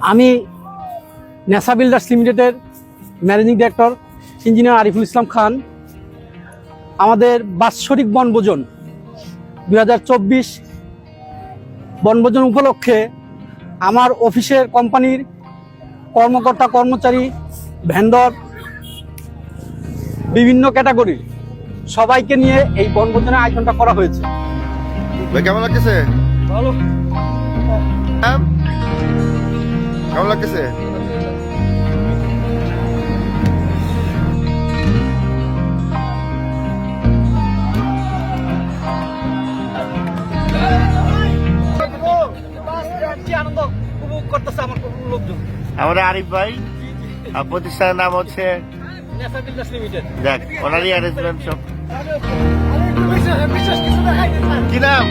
আমি নেশা বিল্ডার্স লিমিটেডের managing director engineer Ariful Islam Khan. আমাদের বাৎসরিক বনভোজন 2024 বনভোজন উপলক্ষে আমার অফিসের কোম্পানির কর্মকর্তা কর্মচারী ভেন্ডর বিভিন্ন ক্যাটাগরি সবাইকে নিয়ে এই বনভোজনের আয়োজনটা করা হয়েছে। ভাই কেমন লাগতেছে? ভালো। কেমন লাগতেছে? আনন্দ উপভোগ করতেছে আমার লোকজন। আমাদের আরিফ ভাই, প্রতিষ্ঠানের নাম হচ্ছে নেশা বিল্ডার্স লিমিটেড। দেখ ওনারই অ্যারেঞ্জমেন্ট সব। কি নাম?